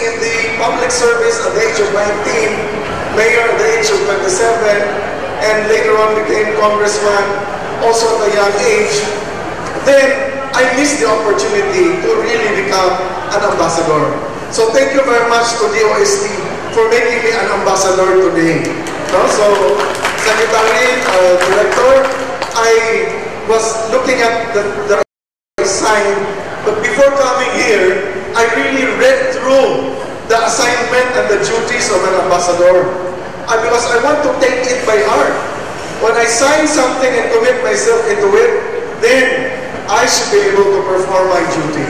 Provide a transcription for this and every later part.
in the public service at the age of 19, mayor at the age of 27, and later on became congressman also at a young age, then I missed the opportunity to really become an ambassador. So thank you very much to the OST for making me an ambassador today. No? So, Secretary, Director, I was looking at the sign, but before coming here, I really read through the assignment and the duties of an ambassador because I want to take it by heart. When I sign something and commit myself into it, then I should be able to perform my duty.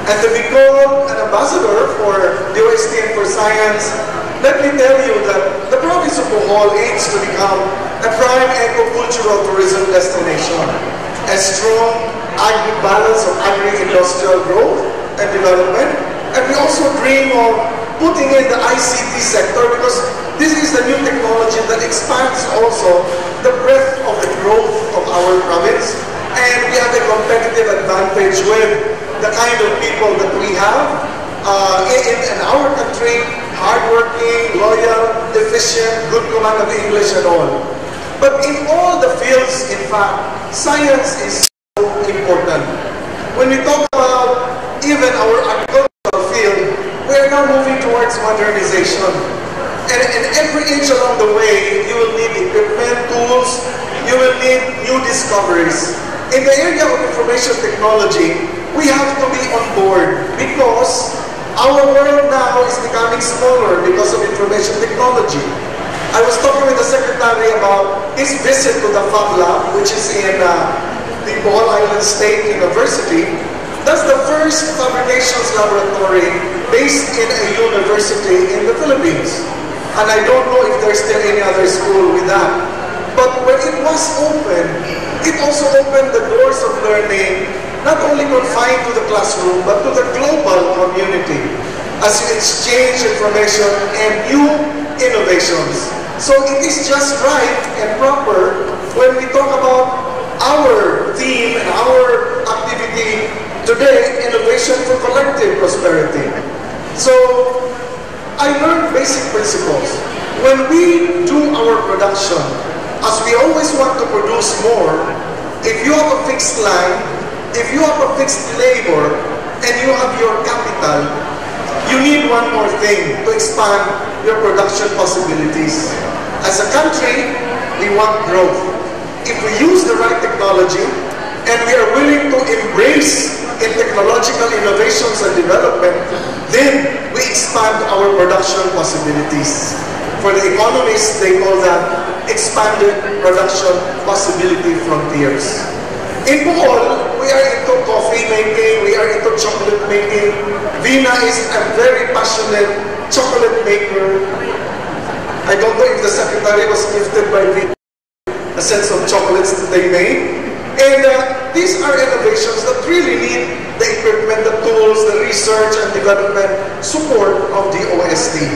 And to be called an ambassador for the OST and for science, let me tell you that the province of Bohol aims to become a prime eco-cultural tourism destination, a strong balance of agri-industrial growth and development. And we also dream of putting in the ICT sector because this is the new technology that expands also the breadth of the growth of our province. And we have a competitive advantage with the kind of people that we have in our country, hardworking, loyal, efficient, good command of English and all. But in all the fields, in fact, science is so important. When we talk about even our agricultural field, we are now moving towards modernization. And every inch along the way, you will need equipment, tools, you will need new discoveries. In the area of information technology, we have to be on board because our world now is becoming smaller because of information technology. I was talking with the Secretary about his visit to the Fab Lab, which is in the Bohol Island State University. That's the first fabrications laboratory based in a university in the Philippines. And I don't know if there's still any other school with that. But when it was open, it also opened the doors of learning, not only confined to the classroom, but to the global community as you exchange information and new innovations. So it is just right and proper when we talk about our theme and our activity today, innovation for collective prosperity. So I learned basic principles. When we do our production, as we always want to produce more, if you have a fixed land, if you have a fixed labor, and you have your capital, you need one more thing to expand your production possibilities. As a country, we want growth. If we use the right technology, and we are willing to embrace in technological innovations and development, then we expand our production possibilities. For the economists, they call that expanded production possibility frontiers. In Bohol, we are into coffee making, we are into chocolate making. Vina is a very passionate chocolate maker. I don't know if the Secretary was gifted by Vina a sense of chocolates that they made. And these are innovations that really need the equipment, the tools, the research and development support of the OST.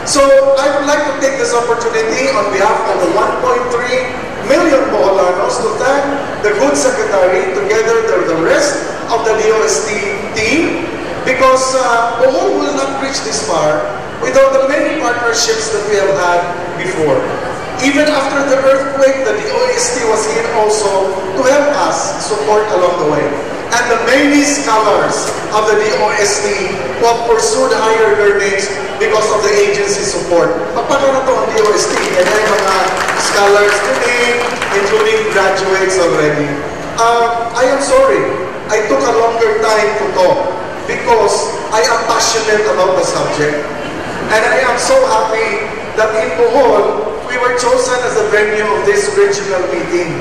So I would like to take this opportunity on behalf of the 1.3 million Boholanos to thank the good Secretary together with the rest of the DOST team because Bohol will not reach this far without the many partnerships that we have had before. Even after the earthquake, the DOST was here also to help us support along the way. And the many scholars of the DOST who have pursued higher learnings because of the agency support. Paano na ito ang DOST? And may mga scholars today, including graduates already. I am sorry, I took a longer time to talk because I am passionate about the subject. And I am so happy that in Bohol, we were chosen as the venue of this regional meeting.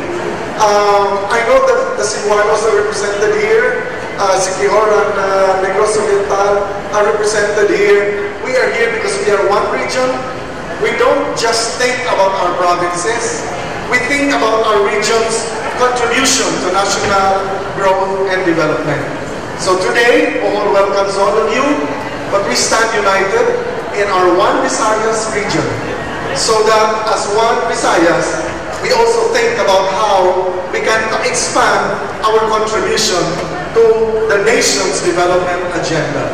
I know that the Cebuanos are represented here, Siquijor and Negros Oriental are represented here. We are here because we are one region. We don't just think about our provinces. We think about our region's contribution to national growth and development. So today, Bohol welcomes all of you, but we stand united in our One Visayas region. So that as one Visayas, we also think about how we can expand our contribution to the nation's development agenda.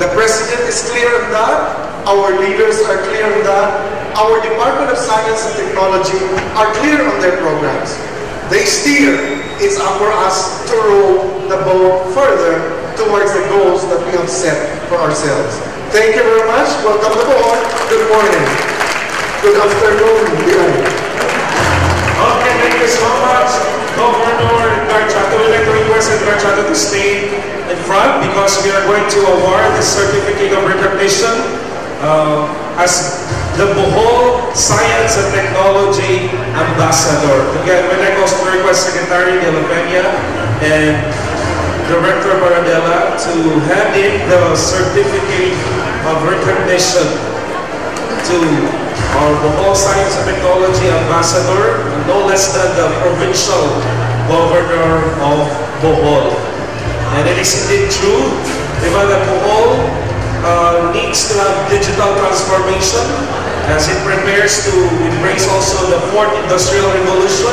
The President is clear on that. Our leaders are clear on that. Our Department of Science and Technology are clear on their programs. They steer. It's up for us to row the boat further towards the goals that we have set for ourselves. Thank you very much. Welcome to board. Good morning. Good afternoon. Okay, thank you so much, Governor Rstw. We'd like to request Rstw to stay in front because we are going to award the certificate of recognition as the Bohol Science and Technology Ambassador. Again, we'd like also to request Secretary De La Peña and Director Baradella to hand in the certificate of recognition to our Bohol Science and Technology Ambassador, no less than the Provincial Governor of Bohol. And it is indeed true, diba, that Bohol needs to have digital transformation as it prepares to embrace also the 4th Industrial Revolution.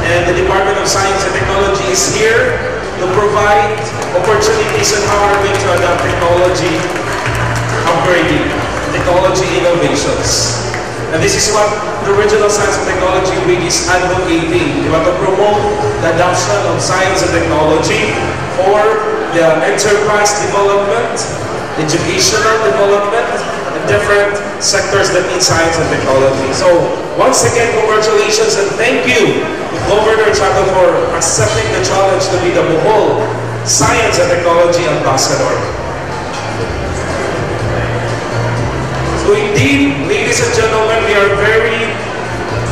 And the Department of Science and Technology is here to provide opportunities on how we're going to adapt technology upgrading, technology innovations. And this is what the Regional Science and Technology Week is advocating, to promote the adoption of science and technology for the enterprise development, educational development, and different sectors that need science and technology. So once again, congratulations and thank you to Governor Rstw for accepting the challenge to be the Bohol Science and Technology Ambassador. So indeed, ladies and gentlemen, we are very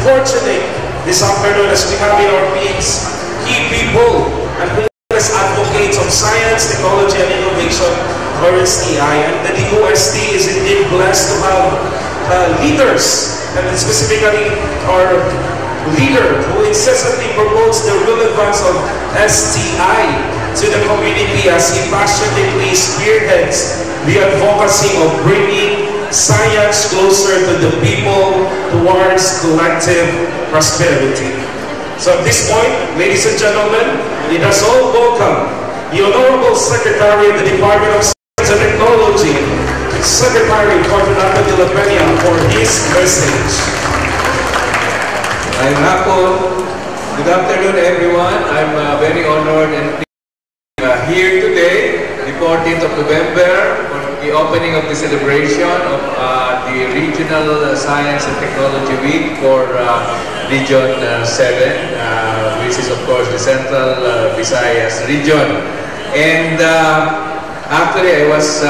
fortunate this afternoon as we have in our midst key people and advocates of science, technology, and innovation, RSTI. And the DOST is indeed blessed to have leaders, and specifically our leader who incessantly promotes the relevance of STI to the community as he passionately spearheads the advocacy of bringing science closer to the people towards collective prosperity. So at this point, ladies and gentlemen, let us all welcome the Honorable Secretary of the Department of Science and Technology, Secretary Fortunato De La Peña, for his message. I'm Hapon. Good afternoon, everyone. I'm very honored and here today, the 14th of November, for the opening of the celebration of the Regional Science and Technology Week for Region 7, which is of course the Central Visayas region. And actually I was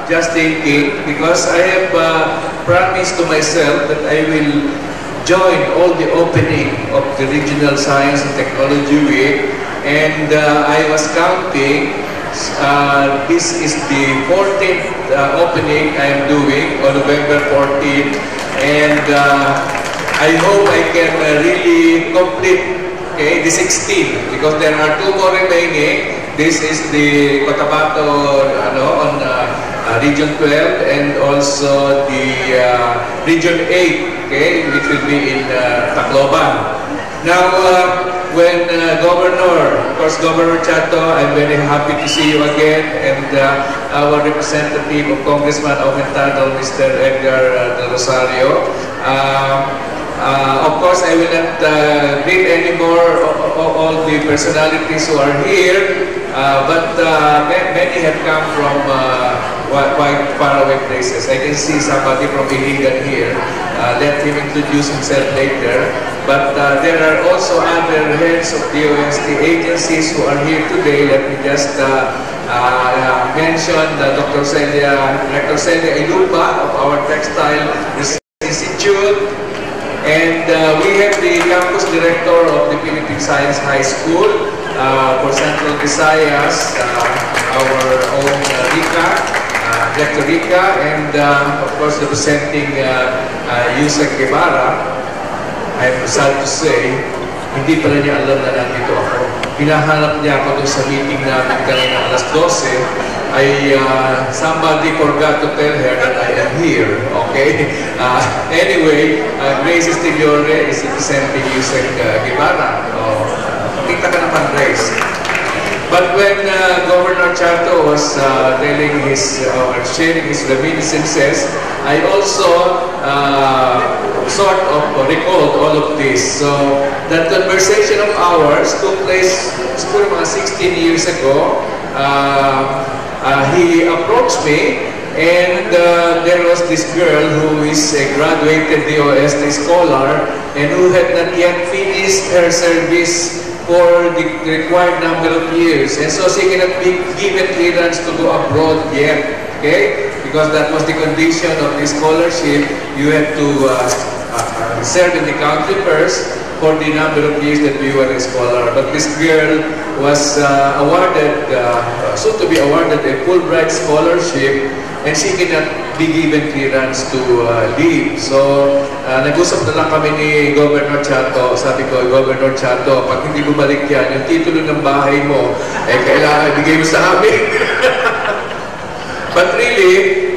just thinking, because I have promised to myself that I will join all the opening of the Regional Science and Technology Week, and I was counting. This is the 14th opening I am doing on November 14th, and I hope I can really complete the 16, because there are 2 more remaining. This is the Cotabato on Region 12, and also the Region 8, which will be in Tacloban. Now, when Governor, of course, Governor Chato, I'm very happy to see you again, and our representative of Congressman Aumentado, Mr. Edgar Del Rosario. Of course, I will not greet anymore all the personalities who are here, but many have come from quite faraway places. I can see somebody from Iligan here. Let him introduce himself later. But there are also other heads of DOST agencies who are here today. Let me just mention Dr. Director Celia Ilupa of our Textile Research Institute. And we have the campus director of the Philippine Science High School for Central Visayas, our own Director Rica, and of course representing Yusek Guevara. I'm sad to say, hindi pala niya alam na nandito ako. Hinahanap niya ako doon sa meeting namin kanina alas 12. Somebody forgot to tell her that I am here. Okay? Anyway, Grace Estillore is representing Yusek Guevara. Kita ka naman, Grace. But when Governor Chato was telling his, or sharing his reminiscences, I also sort of recalled all of this. So that conversation of ours took place siguro mga 16 years ago. He approached me, and there was this girl who is a graduated DOST scholar and who had not yet finished her service for the required number of years, and so she cannot be given clearance to go abroad yet, okay? Because that was the condition of the scholarship. You had to serve in the country first for the number of years that you were a scholar. But this girl was awarded, soon to be awarded a Fulbright scholarship, and she cannot be given clearance to leave. So, nag-usap na lang kami ni Governor Chato. Sabi ko, Governor Chato, pag hindi bumalik yan, yung titulo ng bahay mo, kailangan ibigay mo sa amin. But really,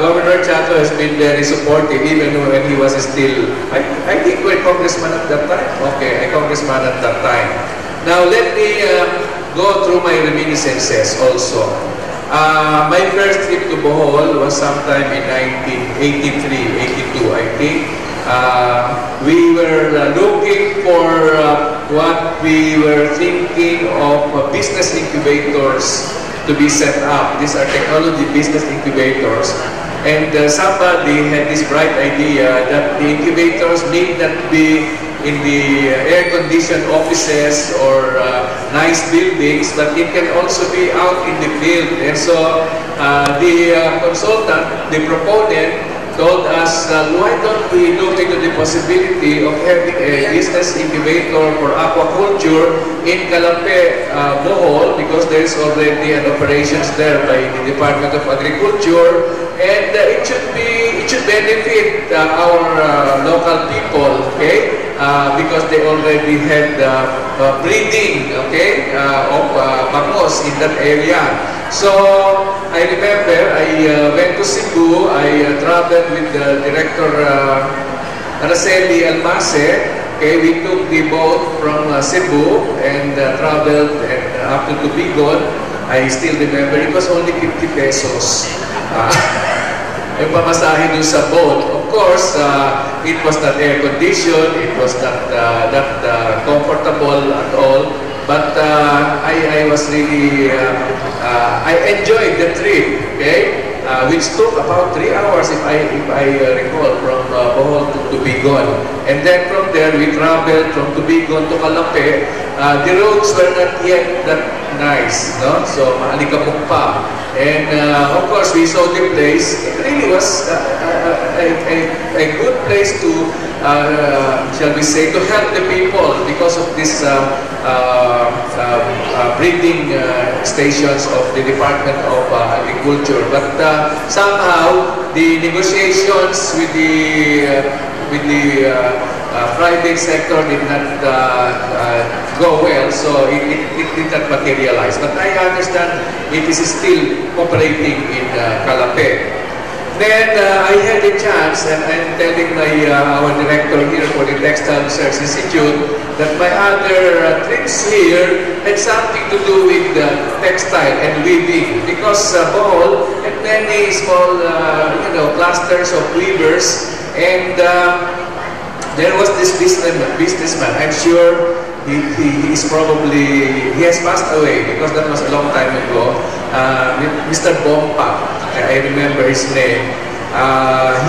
Governor Chato has been very supportive even when he was still, I think we're congressman at that time. Okay, a congressman at that time. Now, let me go through my reminiscences also. My first trip to Bohol was sometime in 1983, 82, I think. We were looking for what we were thinking of business incubators to be set up. These are technology business incubators. And somebody had this bright idea that the incubators need not be in the air-conditioned offices or nice buildings, but it can also be out in the field. And so the consultant, the proponent, told us, why don't we look into the possibility of having a business incubator for aquaculture in Calape, Bohol, because there is already an operations there by the Department of Agriculture, and it should benefit our local people, okay? Because they already had breeding, okay, of bangos in that area. So I remember I went to Cebu. I traveled with the director Rstw Almase. Okay, we took the boat from Cebu and traveled up to Tubigon. I still remember it was only 50 pesos. Yung pamasahe dun sa boat. Of course, it was not air-conditioned, it was not comfortable at all, but I was really, I enjoyed the trip, okay? Which took about 3 hours, if I recall, from Bohol to Tubigon. And then from there, we traveled from Tubigon to Calape. The roads were not yet that nice, no? So, maalikabok pa. And of course, we saw the place. It really was a good place to, shall we say, to help the people because of this breeding stations of the Department of Agriculture. But somehow, the negotiations with the private sector did not go well, so it did not materialize. But I understand it is still operating in Calape. Then I had a chance, and I'm telling our director here for the Textile Research Institute that my other trips here had something to do with textile and weaving, because Bohol had many small, clusters of weavers, and there was this businessman. I'm sure he has passed away because that was a long time ago. Mr. Bompa, I remember his name.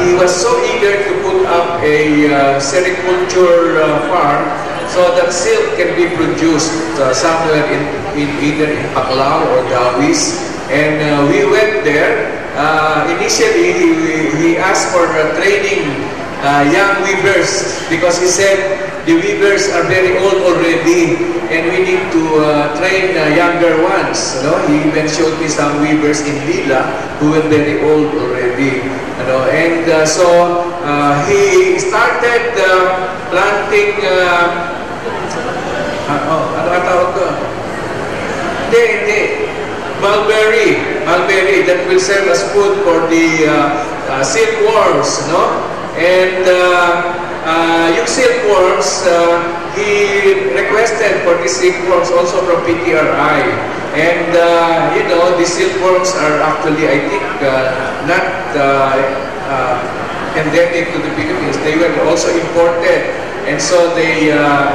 He was so eager to put up a sericulture farm so that silk can be produced somewhere in either in Baclaw or Dawis. And we went there. Initially, he asked for training young weavers because he said the weavers are very old already and we need to train younger ones. He even showed me some weavers in Lila who were very old already. And so he started planting mulberry that will serve as food for the silkworms, And yung silkworms, he requested for the silkworms also from PTRI. And, you know, the silkworms are actually, I think, not endemic to the Philippines. They were also imported. And so they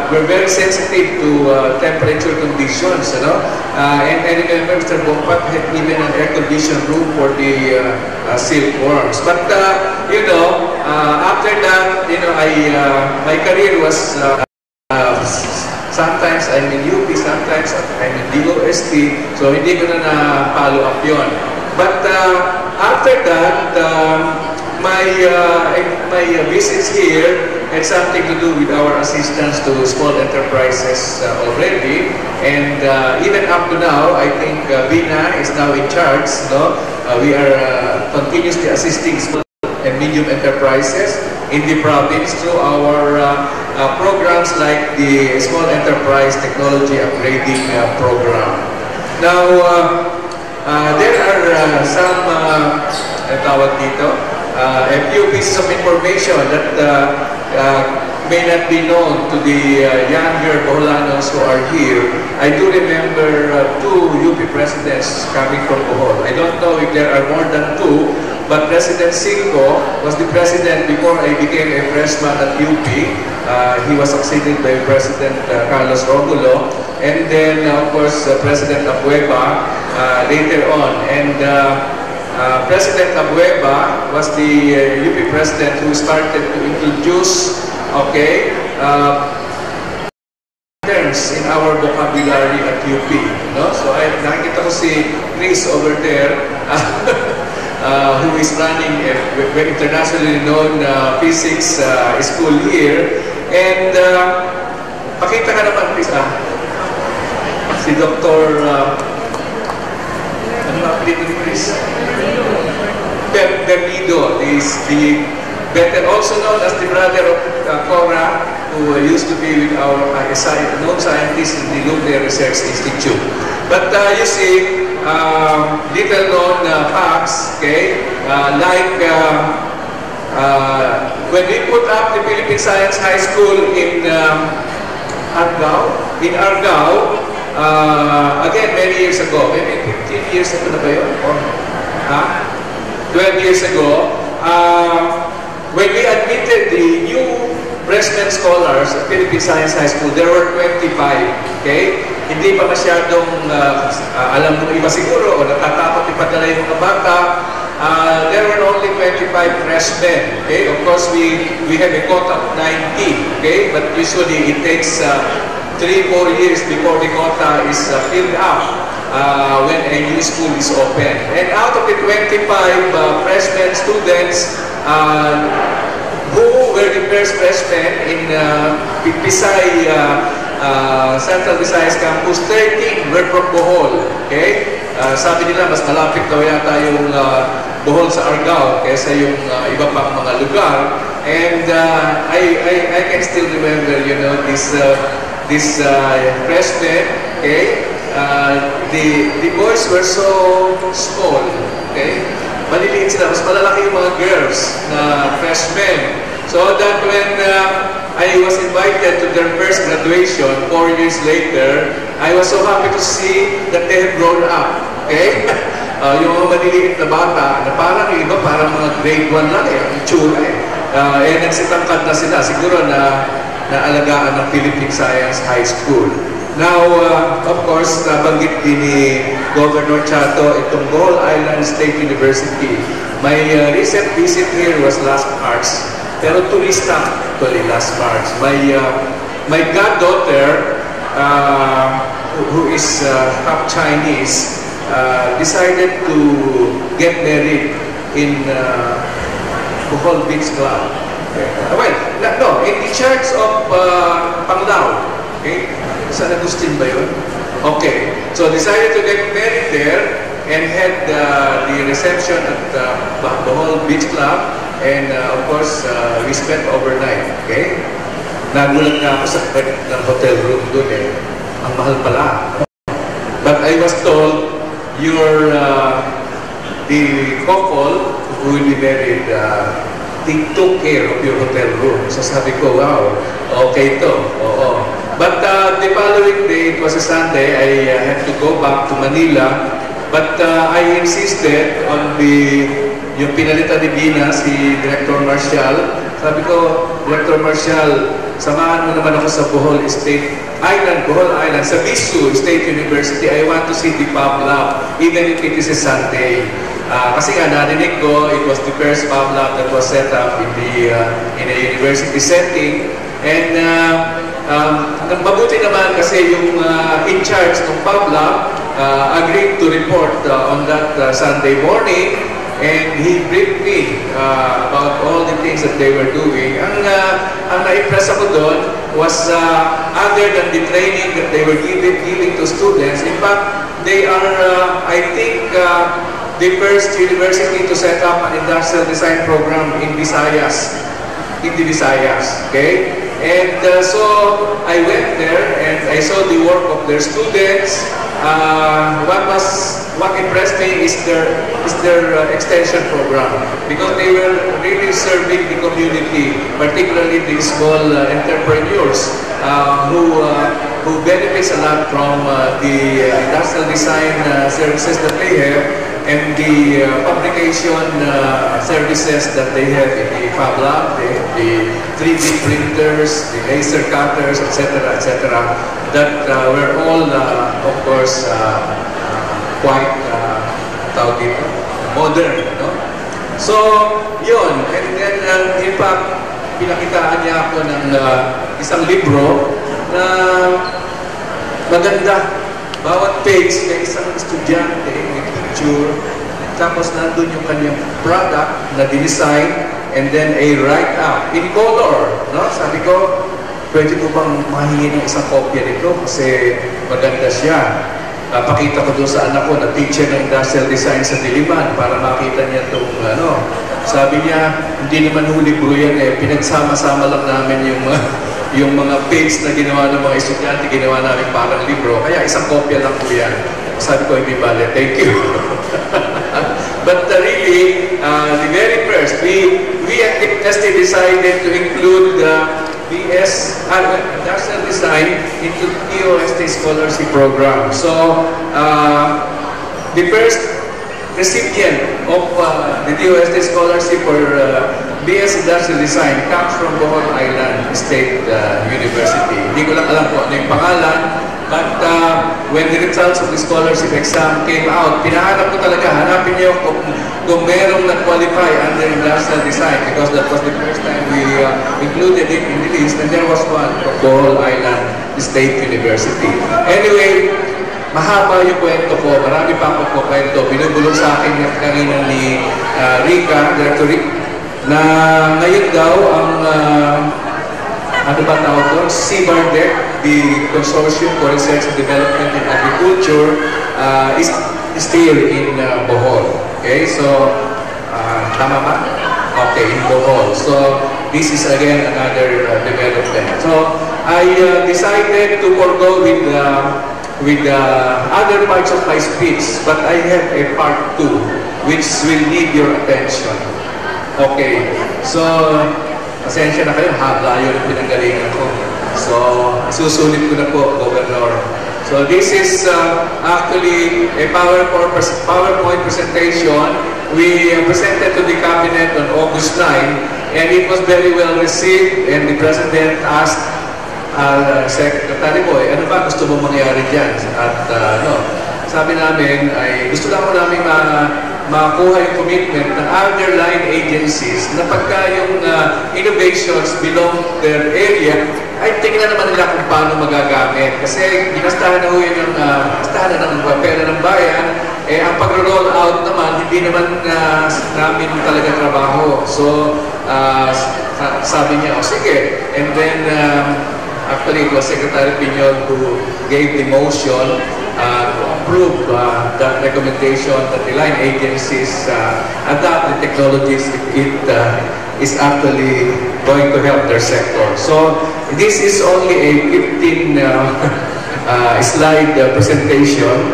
were very sensitive to temperature conditions, you know. And I remember Mr. Bompat had even an air-conditioned room for the silkworms. But, you know, after that, you know, my career was sometimes I'm in UP, sometimes I'm in DOST, so hindi ko na na-follow up yun. But after that, my visits here had something to do with our assistance to small enterprises already, and even up to now, I think Bina is now in charge. No, we are continuously assisting small and medium enterprises in the province through our programs like the Small Enterprise Technology Upgrading Program. Now, there are some tawag dito, a few pieces of information that may not be known to the younger Boholanos who are here. I do remember two UP presidents coming from Bohol. I don't know if there are more than two, but President Cinco was the president before I became a freshman at UP. He was succeeded by President Carlos Romulo, and then of course President Abueva later on. And President Abueva was the UP president who started to introduce, okay, terms in our vocabulary at UP. No? So nakikita ko si Chris over there, who is running a very internationally known physics school here. And pakita ka naman, Chris, si Dr. ano nga apelido ni Chris? Bernido is the better, also known as the brother of Cora, who used to be with our known scientist in the Nuclear Research Institute. But you see, little known facts, okay, like when we put up the Philippine Science High School in Argao, again, many years ago, maybe 15 years ago na ba yun? Or, 12 years ago, when we admitted the new freshman scholars at Philippine Science High School, there were 25, okay? Hindi pa masyadong alam ng iba siguro o natatakot ipadala yung mga bata. There were only 25 freshmen, okay? Of course, we have a quota of 90, okay? But usually it takes 3-4 years before the quota is filled up. When a new school is open. And out of the 25 freshman students who were the first freshmen in Pisay, Central Visayas Campus, 13 were from Bohol. Okay? Sabi nila, mas malapit daw yata yung Bohol sa Argao kaysa yung iba pang mga lugar. And I can still remember, you know, this freshmen, okay? The boys were so small, okay? Maliliit sila, mas malalaki yung mga girls na freshmen. So that when I was invited to their first graduation 4 years later, I was so happy to see that they have grown up, okay? Yung mga maliliit na bata, na parang iba, parang mga grade 1 lang ang itsura nagsitangkad na sila, siguro na alagaan ng Philippine Science High School. Now, of course, nabanggit din ni Governor Chato itong Bohol Island State University. My recent visit here was last March, pero turista actually last March. My goddaughter, who is half Chinese, decided to get married in Bohol Beach Club. Well, no, in the church of Panglao. Okay? San Agustin ba yun? Okay. So, decided to get married there and had the reception at Bohol Beach Club, and of course, we spent overnight. Okay? Nagulat nga ako sa credit ng hotel room doon eh. Ang mahal pala. But I was told, you're the couple who will be married, they took care of your hotel room. So sabi ko, wow, okay to. Oo. But the following day, it was a Sunday, I had to go back to Manila. But I insisted on yung pinalitan ni Gina, si Director Marcial. Sabi ko, Director Marcial, samahan mo naman ako sa Bohol Island, sa Rstw State University. I want to see the Fab Lab, even if it is a Sunday. Kasi nga, narinig ko, it was the first Fab Lab that was set up in a university setting. And mabuti naman kasi yung in charge ng Fab Lab agreed to report on that Sunday morning, and he briefed me about all the things that they were doing. Ang na-impress ako doon was other than the training that they were giving to students, in fact, they are, I think, the first university to set up an industrial design program in Visayas. Okay? And so I went there and I saw the work of their students. What impressed me is their extension program, because they were really serving the community, particularly the small entrepreneurs who benefits a lot from the industrial design services that they have, and the fabrication services that they have in the Fab Lab, the 3D printers, the laser cutters, etc., that were all, of course, quite modern. No? So, yun. And then, in fact, pinakitaan niya ako ng isang libro na maganda. Bawat page may isang estudyante, may picture, tapos nandun yung kanyang product na dinesign, and then a write-up in color. No? Sabi ko, pwede ko bang mahingi ng isang kopya nito kasi maganda siya. Pakita ko doon sa anak ko na teacher ng industrial design sa Diliman para makita niya itong ano. Sabi niya, hindi naman libro yan eh, pinagsama-sama lang namin yung mga page na ginawa ng mga estudyante, ginawa namin parang libro. Kaya isang kopya lang po yan. Sabi ko, hindi bale, thank you. But really, the very first, we at Rstw decided to include BS Industrial Design into TOST Scholarship Program. So, the first recipient of the TOST Scholarship for BS Industrial Design comes from Bohol Island State University. Hindi ko lang alam po ano yung pangalan, but when the results of the scholarship exam came out, pinahanap ko talaga, hanapin niyo kung merong nag-qualify under industrial design, because that was the first time we included it in the list, and there was one from Bohol Island State University. Anyway, mahaba yung kwento ko, marami pa akong kwento. Binubulong sa akin yung kanina ni Rica, Director Rick, na ngayon daw ang ano ba tawag doon? CBARDEC, the Consortium for Research and Development in Agriculture, is still in Bohol. Okay, so tama ba? Okay, in Bohol. So this is again another development. So I decided to forego with other parts of my speech, but I have a part 2 which will need your attention. Okay, so pasensya na kayo, habla yun ang pinanggalingan ko. So, susulit ko na po, Governor. So, this is actually a PowerPoint presentation we presented to the Cabinet on August 9, and it was very well received, and the President asked Secretary Boy, ano ba gusto mong mangyari dyan? At sabi namin, ay gusto lang ko namin makuha yung commitment ng other line agencies na pagka yung innovations belong to their area, ay tingnan naman nila kung paano magagamit. Kasi ginastahan na ho yun ng pera ng bayan, eh ang pag-roll out naman, hindi naman namin talaga trabaho. So, sabi niya, oh sige. And then, actually, it was Secretary Piñol who gave the motion to approve that recommendation that the line agencies adopt the technologies if it is actually going to help their sector. So this is only a 15 slide presentation.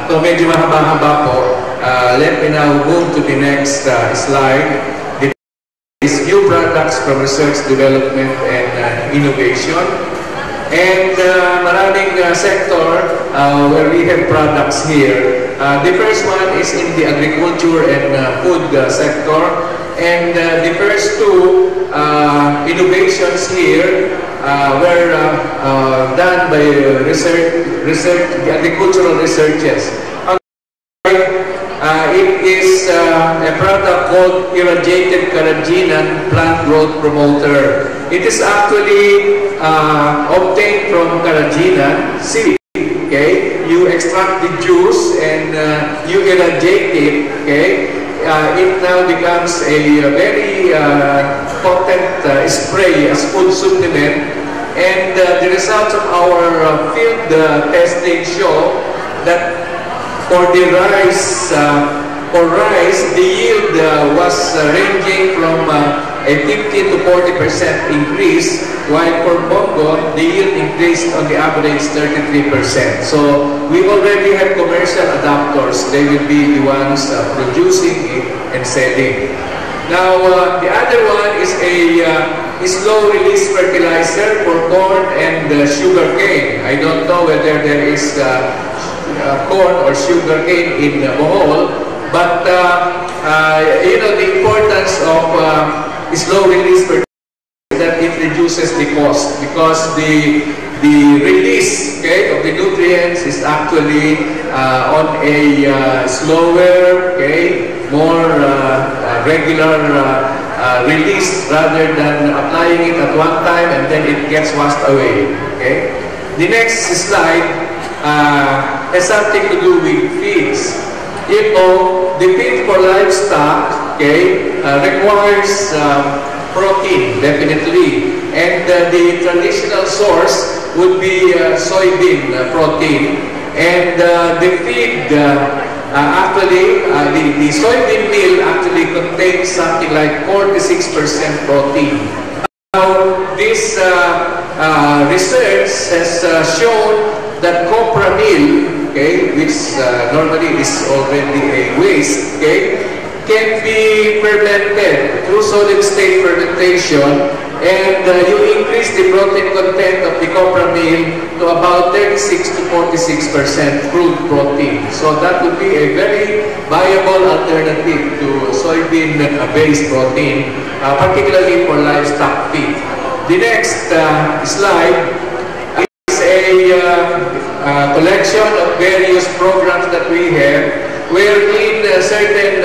So medyo mahaba-haba po. Let me now move to the next slide. Is new products from research, development, and innovation. And maraming sector where we have products here. The first one is in the agriculture and food sector. And the first two innovations here were done by the agricultural researchers. It is a product called irradiated carrageenan plant growth promoter. It is actually obtained from carrageenan seed. Okay, you extract the juice and you irradiate it. Okay, it now becomes a very potent spray as food supplement. And the results of our field testing show that for the rice, the yield was ranging from a 50 to 40% increase, while for bongo, the yield increased on the average 33%. So we already have commercial adapters. They will be the ones producing it and selling. Now, the other one is a slow-release fertilizer for corn and sugar cane. I don't know whether there is corn or sugar cane in Bohol, but you know the importance of slow-release fertilizer is that it reduces the cost because the release, okay, of the nutrients is actually on a slower, okay, more regular release rather than applying it at one time and then it gets washed away. Okay. The next slide has something to do with feeds. You know, the feed for livestock, okay, requires protein, definitely. And the traditional source would be soybean protein. And the feed, actually, the soybean meal actually contains something like 46% protein. Now, this research has shown that copra meal, okay, which normally is already a waste, okay, can be fermented through solid state fermentation, and you increase the protein content of the copra meal to about 36 to 46% crude protein. So that would be a very viable alternative to soybean-based protein, particularly for livestock feed. The next slide is a collection of various programs that we have, wherein certain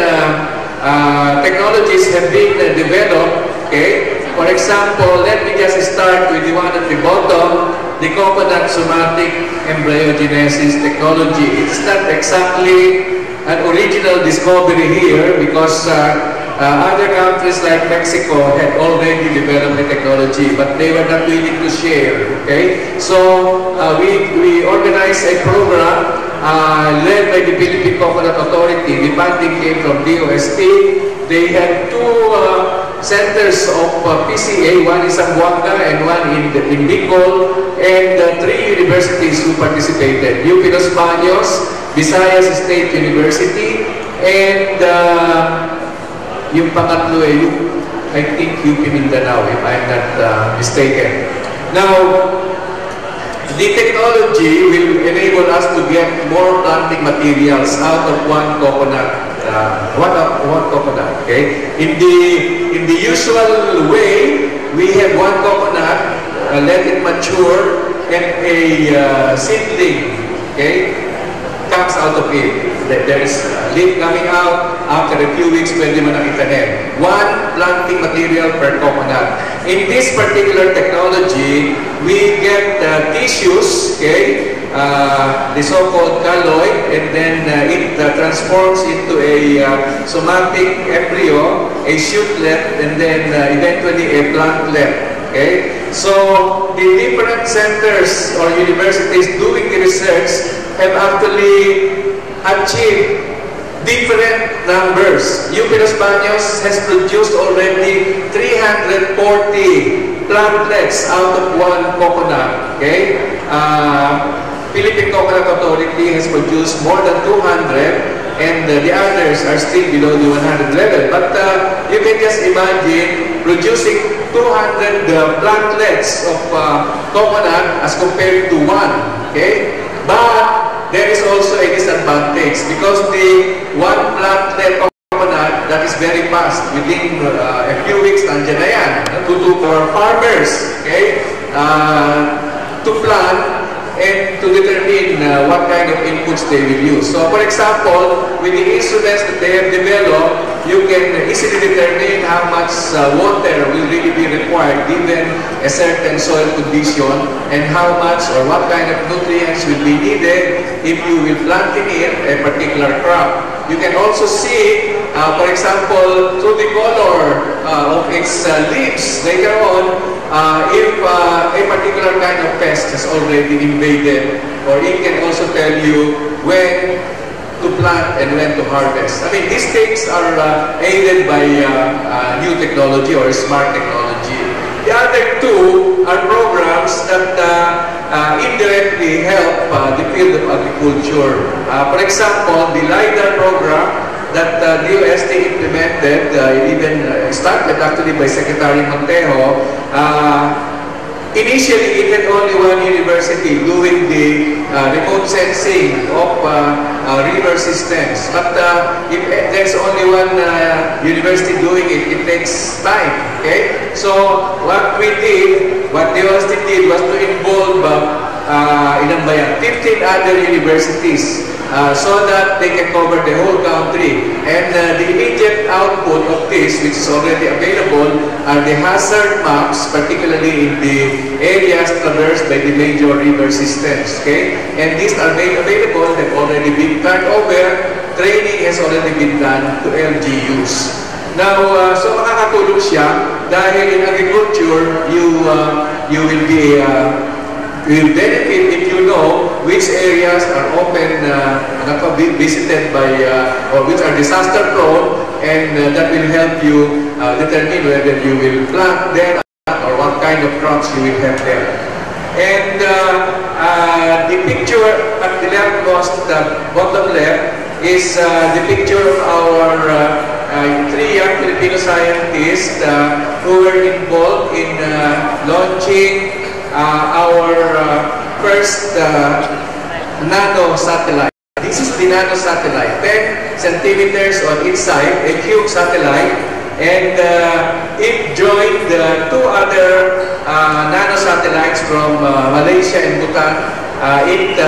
technologies have been developed. Okay, for example, let me just start with the one at the bottom, the coconut somatic embryogenesis technology. It's not exactly an original discovery here because other countries like Mexico had already developed the technology, but they were not willing to share. Okay, so we organized a program led by the Philippine Coconut Authority. The funding came from DOST. They had two centers of PCA, one in Zamboanga and one in Bicol, and three universities who participated: UP Los Baños, Visayas State University, and yung pangatlo I think UP Mindanao, if I'm not mistaken. Now, the technology will enable us to get more planting materials out of one coconut. One coconut. Okay. In the usual way, we have one coconut, let it mature, and a seedling, okay, comes out of it. There is a leaf coming out. After a few weeks, pwede mo nang itanim. One planting material per coconut. In this particular technology, we get tissues, okay, the so-called colloid, and then it transforms into a somatic embryo, a shootlet, and then eventually a plantlet. Okay? So, the different centers or universities doing the research have actually achieved different numbers. UP Los Baños has produced already 340 plantlets out of one coconut. Okay? Philippine Coconut Authority has produced more than 200, and the others are still below the 100 level. But you can just imagine producing 200 plantlets of coconut as compared to 1. Okay? But there is also a disadvantage because the 1 plantlet coconut, that is very fast. Within a few weeks, nandiyan na yan. For farmers, okay, to plant and to determine what kind of inputs they will use. So, for example, with the instruments that they have developed, you can easily determine how much water will really be required given a certain soil condition and how much or what kind of nutrients will be needed if you will plant in it a particular crop. You can also see, for example, through the color of its leaves later on, if a particular kind of pest has already invaded, or it can also tell you when to plant and when to harvest. I mean, these things are aided by new technology or smart technology. The other two are programs that indirectly help the field of agriculture. For example, the LIDAR program that the UST implemented, even started actually by Secretary Montejo. Initially, it had only one university doing the remote sensing of river systems. But if there's only one university doing it, it takes time. Okay? So what we did, what the UST did was to involve 15 other universities so that they can cover the whole country. And the immediate output of this, which is already available, are the hazard maps, particularly in the areas traversed by the major river systems. Okay? And these are made available, have already been turned over, training has already been done to LGUs. Now, so makakatulong siya dahil in agriculture, you will be will benefit if you know which areas are often visited by or which are disaster prone, and that will help you determine whether you will plant there or what kind of crops you will have there. And the picture at the leftmost bottom left is the picture of our 3 young Filipino scientists who were involved in launching our first nano satellite. This is the nano satellite, 10 centimeters on each side, a cube satellite, and it joined 2 other nano satellites from Malaysia and Bhutan. It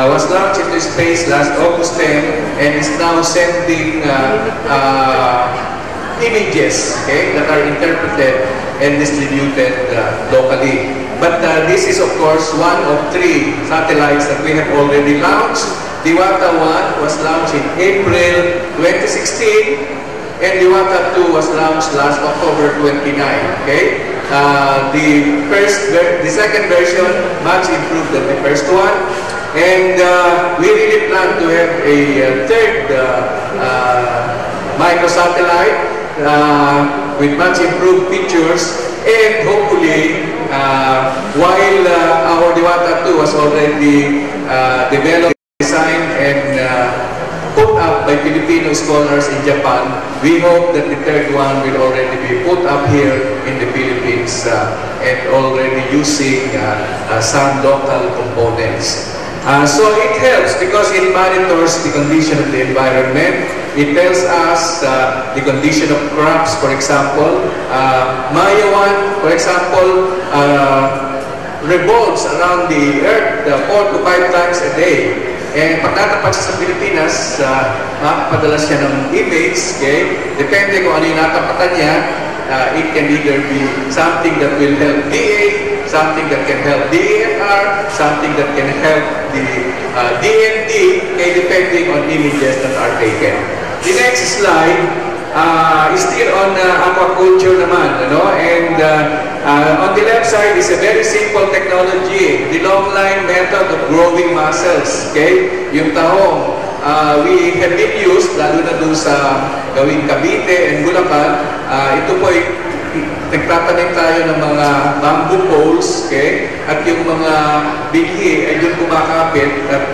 was launched into space last August 10 and is now sending images, okay, that are interpreted and distributed locally. But this is of course one of 3 satellites that we have already launched. Diwata 1 was launched in April 2016 and Diwata 2 was launched last October 29. Okay? The second version much improved than the first one, and we really plan to have a third microsatellite with much improved features, and hopefully while our Diwata 2 was already developed, designed, and put up by Filipino scholars in Japan, we hope that the third one will already be put up here in the Philippines and already using some local components. So it helps because it monitors the condition of the environment. It tells us the condition of crops, for example. Maya 1, for example, revolves around the earth 4 to 5 times a day. And pag natapat siya sa Pilipinas, makapadala siya ng image, okay? Depende kung ano yung natapatan niya, it can either be something that will help DA, something that can help DEFR, something that can help the DND, okay, depending on images that are taken. The next slide is still on aquaculture naman, and on the left side is a very simple technology, the long line method of growing mussels, okay? Yung tahong, we have been used, lalo na doon sa gawing Cavite and Bulacan. Ito po ay nagtatanim tayo ng mga bamboo poles, okay? At yung mga binhi ay doon kumakapit at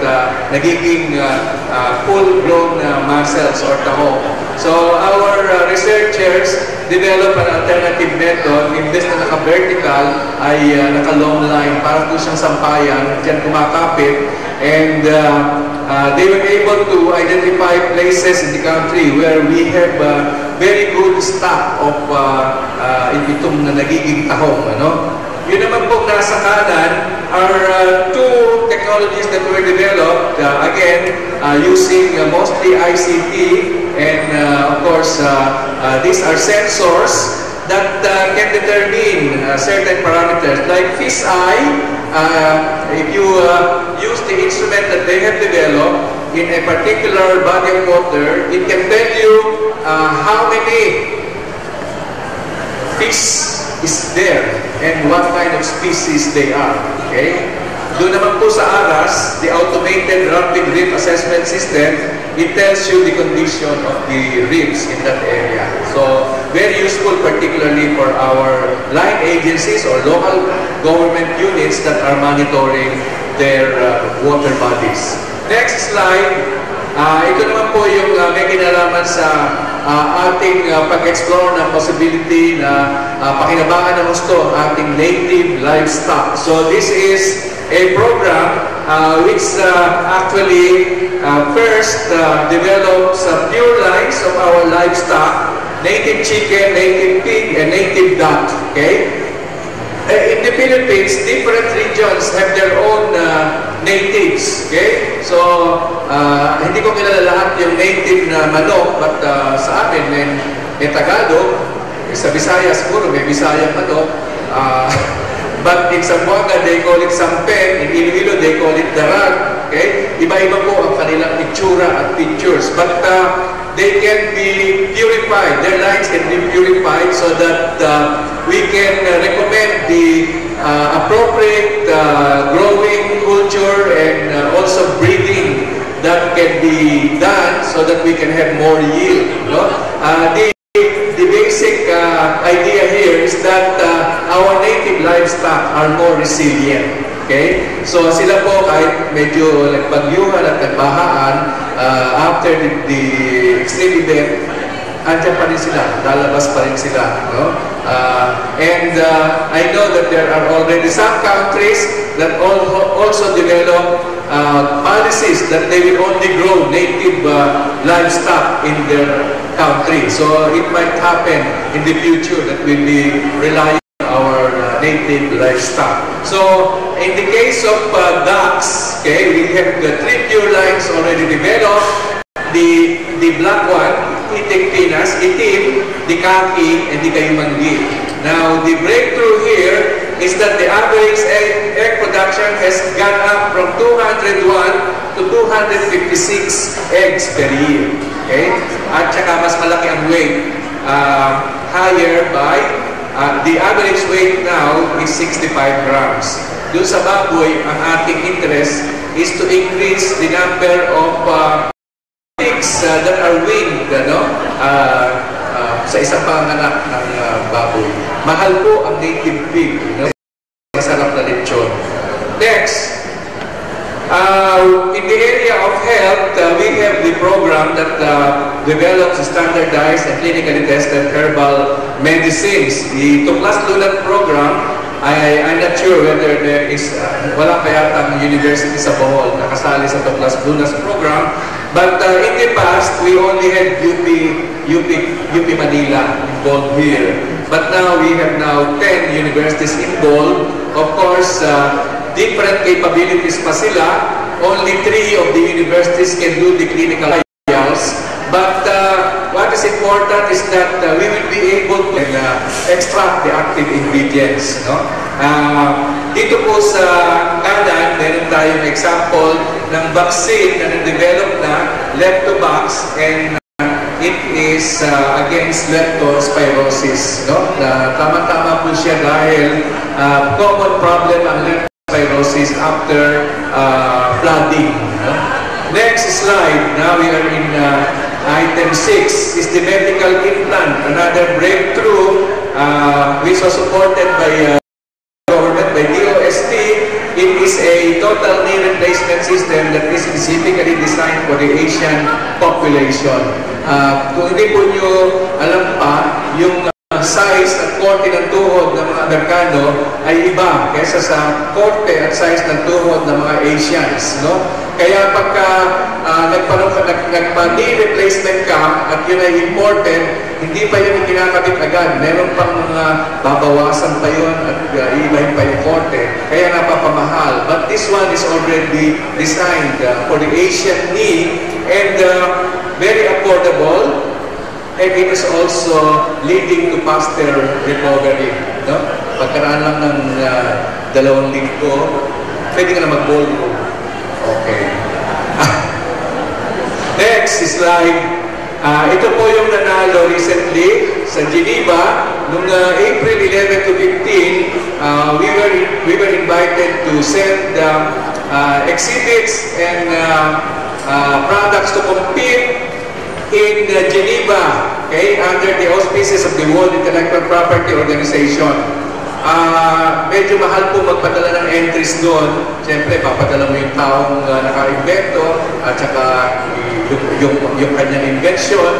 nagiging full-grown mussels or tahong. So our researchers develop an alternative method ay naka-long line, parang po siyang sampayan, dyan kumakapit, and they were able to identify places in the country where we have very good stock of itong na nagiging tahong. Ano? Yun naman po nasa kanan are two technologies that were developed, again, using mostly ICT, and of course, these are sensors that can determine certain parameters. Like fish eye, if you use the instrument that they have developed in a particular body of water, it can tell you how many fish is there and what kind of species they are. Okay? Doon naman po sa ARAS, the Automated Rapid Reef Assessment System, it tells you the condition of the reefs in that area. So, very useful particularly for our line agencies or local government units that are monitoring their water bodies. Next slide. Ito naman po yung may kinalaman sa ating pag-explore ng possibility na pakinabangan ng gusto ang ating native livestock. So this is a program which actually first develops pure lines of our livestock, native chicken, native pig, and native duck. Okay? In the Philippines, different regions have their own natives. Okay? So, hindi ko kilala lahat yung native na manok, but sa amin, may Tagalog, sa Bisaya siguro, may Bisaya manok. But in Zamboanga, they call it sampen. In Iloilo, they call it darag. Okay? Iba-iba po ang kanilang itsura at pictures. But they can be purified. Their lines can be purified so that we can recommend the appropriate growing culture and also breeding that can be done so that we can have more yield. No? The basic idea here is that our native livestock are more resilient. Okay? So sila po kahit medyo nagbagyuhan at nagbahaan, after the extreme event, andyan pa rin sila, lalabas pa rin sila. No? And I know that there are already some countries that also develop policies that they will only grow native livestock in their country. So it might happen in the future that we'll be relying on our native livestock. So in the case of ducks, okay, we have the 3 pure lines already developed. The black one, itik pinas, itim, the khaki, and the kayumanggi. Now, the breakthrough here is that the average egg production has gone up from 201 to 256 eggs per year. Okay? At saka mas malaki ang weight, higher by, the average weight now is 65 grams. Doon sa baboy, ang ating interest is to increase the number of pigs that are winged, sa isang panganak ng baboy. Mahal po ang native pig, masarap na lechon. Next, in the area of health, we have the program that develops standardized and clinically tested herbal medicines. The Tuklas Lulat program, I'm not sure whether there is, wala pa yatang university sa Bohol nakasali sa Tuklas Lulat program. But in the past, we only had UP Manila involved here. But now, we have now 10 universities involved. Of course, different capabilities pa sila. Only 3 of the universities can do the clinical trials. But what is important is that we will be able to extract the active ingredients. No? Dito po sa kanan, meron tayong example ng vaccine na na-develop na Leptobax, and it is against leptospirosis. No? Tama-tama po siya dahil common problem ang leptospirosis after flooding. No? Next slide. Now we are in item 6 is the medical implant, another breakthrough which was supported by government, by DOST. It is a total knee replacement system that is specifically designed for the Asian population. Kung hindi po nyo alam pa, yung size at korte ng tuhod ng mga Amerikano ay iba kaysa sa korte at size ng tuhod ng mga Asians, no? Kaya pagka nagpa-knee replacement ka at yun ay important, hindi pa yun kinakabit agad. Meron pang mga babawasan pa yun at iibahin pa yung korte. Kaya napapamahal. But this one is already designed for the Asian knee and very affordable. And it is also leading to faster recovery. No? Pagkaraan lang ng 2 linggo, pwede ka na mag-ballroom. Okay. Next slide. Ito po yung nanalo recently sa Geneva. Noong April 11 to 15, we were invited to send exhibits and products to compete in Geneva, okay, under the auspices of the World Intellectual Property Organization. Medyo mahal po magpadala ng entries doon. Siyempre, papadala mo yung taong naka-invento at saka yung kanyang invention.